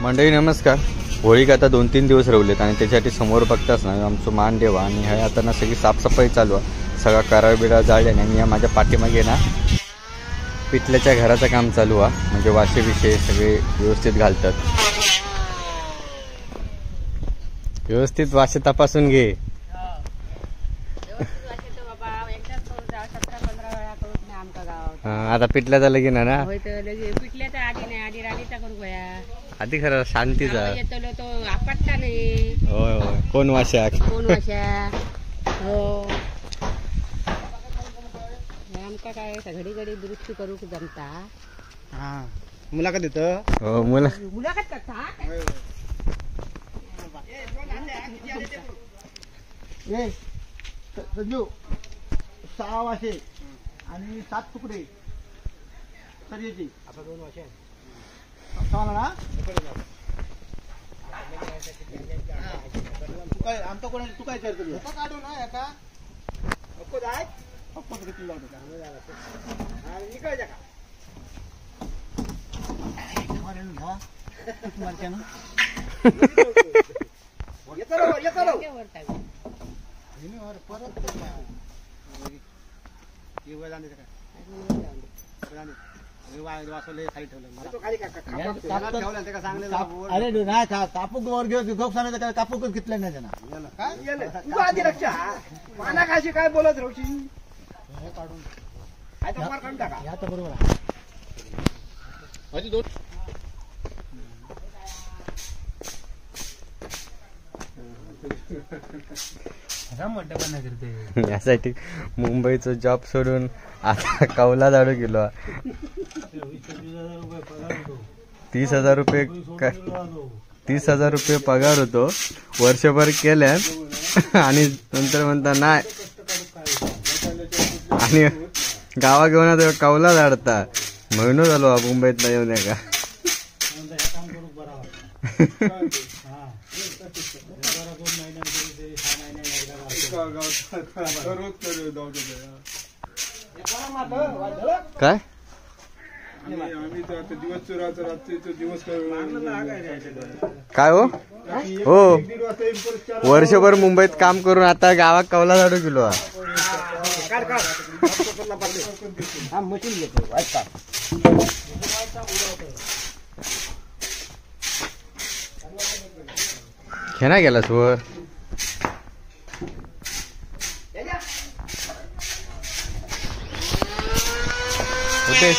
मंडळी नमस्कार. होळीक आता 2-3 दिवस रवलेत आणि त्याच्यासाठी समोर बघताच ना आमचं मानदेवा आणि हे आता ना सगळी साफसफाई चालू आहे. सगळा कराळ बिडा जाळल्याने आणि या माझ्या पाठीमागे ना पिठल्याच्या घराचं काम चालू आहे. म्हणजे वाशे विषय सगळे व्यवस्थित घालतात. व्यवस्थित वाशे तपासून घे. आता पिठल्याचा लगीन आहे ना. पिठल्याचा आधी नाही, आधी राणीचा करू गया. आधी खरं शांतीचा. तो आपटला नाही. होय होय. कोण वाशा कोण वाशा. हो आमका काय घडी घडी दुरुस्ती करू जमता. हा मुलाखत देत. हो मुलाखत करता. संजू 6 वाशे आणि 7 तुकडे सर्जेची. आता 2 वाशे ना. तू काय आमचा कोण तू काय करतो काढू ना एका नको जाय पप्पा किती लावतो निघायचा का अरे नाही कापूक वर घेऊ सांगायचं कापूकच घेतलं नाही त्यांना खायची काय बोलत रोशी काढून काढून टाका या तर बरोबर आहे. यासाठी मुंबईचा जॉब सोडून आता कौला झाडू गेलो. 30,000 रुपये 30,000 रुपये पगार होतो. वर्षभर केल्यात आणि नंतर म्हणता नाही आणि गावा घेऊन कौला झाडता. म्हणून झालो मुंबईत नाही येऊन का. काय काय हो हो वर्षभर मुंबईत काम करून आता गावात कौला झाडू गेलो. खेळा गेलास वर होते.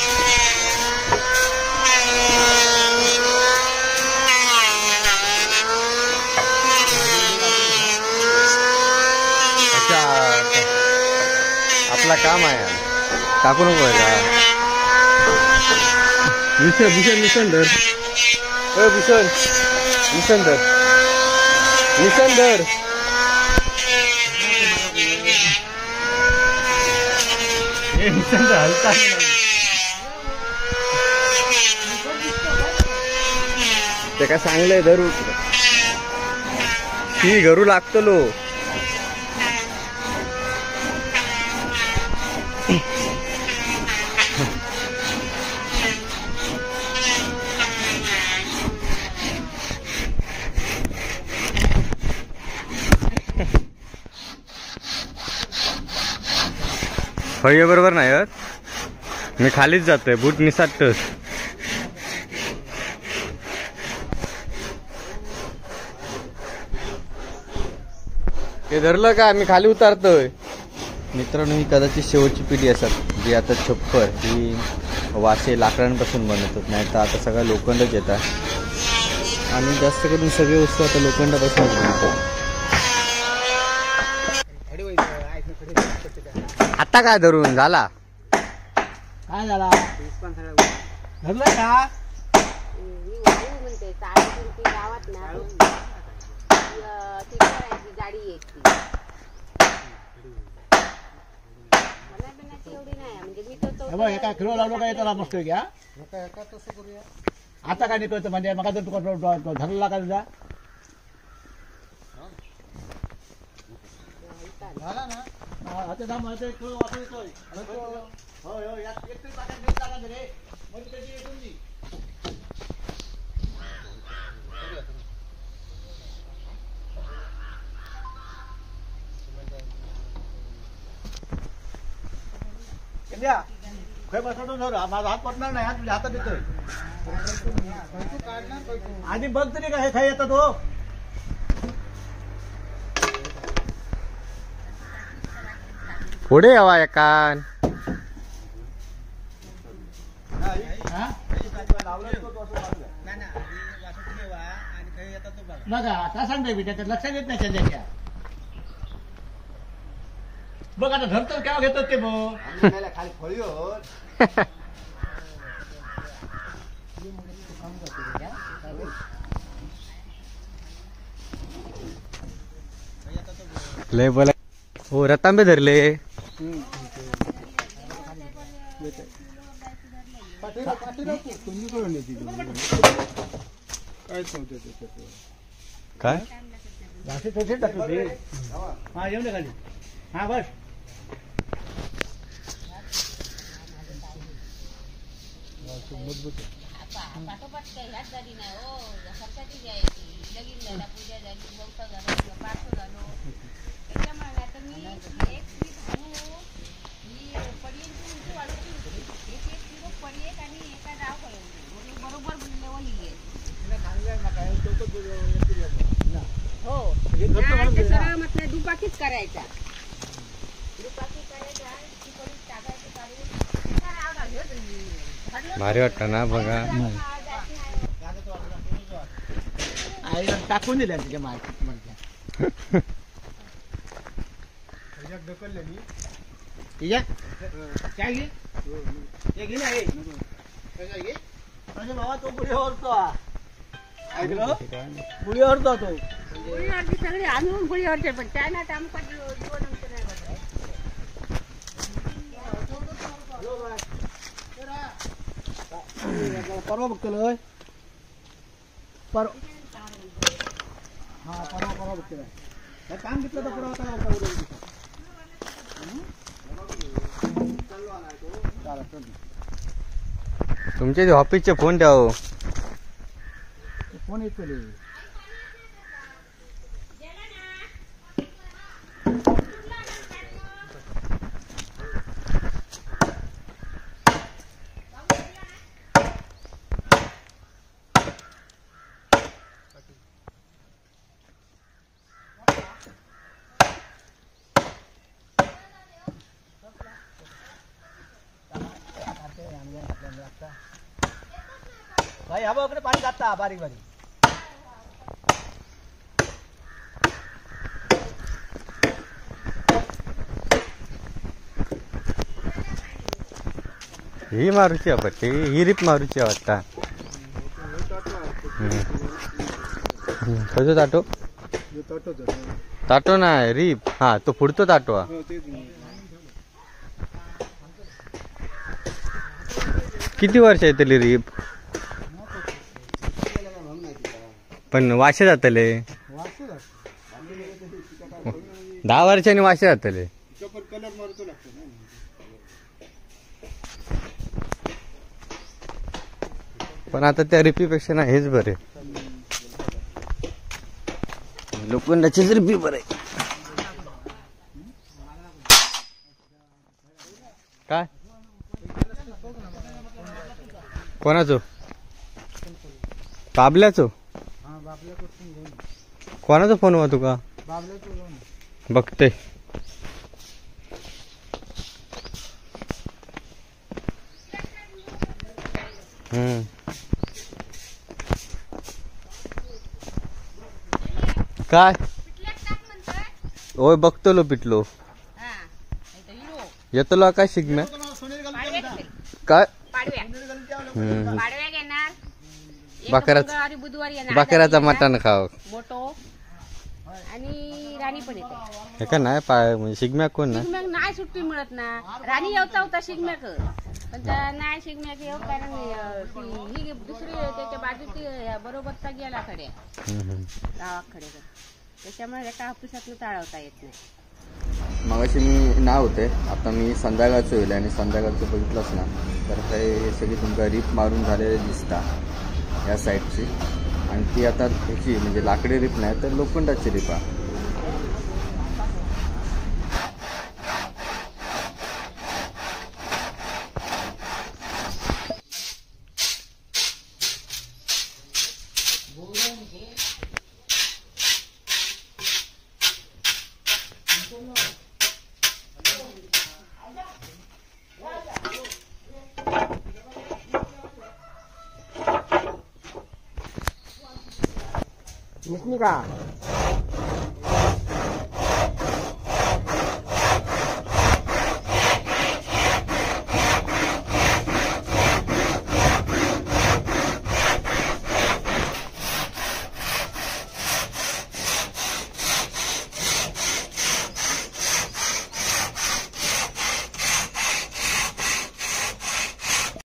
आपला काम आहे टाकू नको का. भूषण धर. भूषण धर. हलता ते काय सांगलंय धरू ही घरू लागतलो. होय बरोबर नाही मी खालीच जातोय. बूट निसाटतोस. हे धरलं का मी खाली उतारतोय. मित्रांनो ही कदाचित शेवटची पिढी असतात जी आता छप्पर ही वाशे लाकडांपासून बनवतात. नाही तर आता सगळं लोखंडच येतात आणि जास्त करून सगळे वस्तू आता लोखंडापासूनच बनवतात. आता काय धरून झाला. काय झाला धरलं का म्हणते गावात ना गाडी येते. एका खेळ लावलो काय त्याला मस्त घ्या. आता काय निकळत म्हणजे मग तुका धरला का तुझा झाला ना. आता संध्या खय बसवतो धर माझा हात पडणार नाही हात तुझ्या हातात येतोय आधी बघ तरी काय खाय येतात हो पुढे यावा एकान बघा आता सांगतोय मी त्याच्यात लक्षात येत नाही संध्याच्या बघ आता धरतो केव्हा घेतो ते बघ खाली फळी लय बोला हो रतांबे धरले काय घासे थोडे टाकतो ते हा येऊन दे खाली हा बस पाठोपाठ काही ह्याच झाली नाही हो सरकारची घ्यायची लगीन झाला पूजा झाली बहुता झालो पार्थ झालो त्याच्यामुळे आता मी एक मी भाऊ ही पडली उंची वाढवली होती एक किलो पडी एक आणि एका डाव कळवली बरोबर लेवल हो सरळ म्हटलं दुपाकीच करायचा दुपाकी करायचा ती पडी टाकायची काढून भारी वाटतं ना बघा आईला टाकून दिल्या तिच्या मार्केट ढकललेली काय घे ते घे ना म्हणजे बाबा तो पुढे ओरतो ऐकलं पुढे ओरतो तो पुळीवरची सगळी आणून पुळीवरचे पण त्या ना टामका जीवन परवा बघतोय परवा हा परवा बघतोय काम घेतलं तर पुढे तुमचे ते ऑफिसचे फोन द्या हो फोन येतो भाई हा बघ पाणी जाता बारीक बारीक ही मारूची वाटते ही रिप मारूची वाटता कसं ताटो ताटो नाही रिप हा तो पुढतो ताटो किती वर्ष येतली रिप पण वाशे जातले 10 वर्षांनी वाशे जातले पण आता त्या रिपीपेक्षा ना हेच बरे लोखंडाचीच रिपी बरे काय कोणाचो बाबल्याचो कोणाचा फोन हुआ तुका बघते काय ओय बघतलो पिटलो येतलो काय शिकम्या काय बकऱ्याचा बुधवारी येणार बकऱ्याचा मटण खाव मोठो आणि राणी पण येते हे का नाही पाय म्हणजे शिगम्या कोण ना शिगम्याक नाही सुट्टी मिळत ना राणी येवता होता शिगम्याक पण त्या नाही शिगम्याक येऊ कारण ही दुसरी त्याच्या बाजूची बरोबरचा गेला खड्या गावाकडे त्याच्यामुळे एका ऑफिसातून टाळवता येत नाही मगाशी मी नाव होते आता मी संध्याकाळचं होईल आणि संध्याकाळचं बघितलंच ना तर हे सगळी तुमका रिप मारून झालेले दिसता या साईडची आणि ती आता ह्याची म्हणजे लाकडी रिप नाही तर लोखंडाची रिप आहे निघली का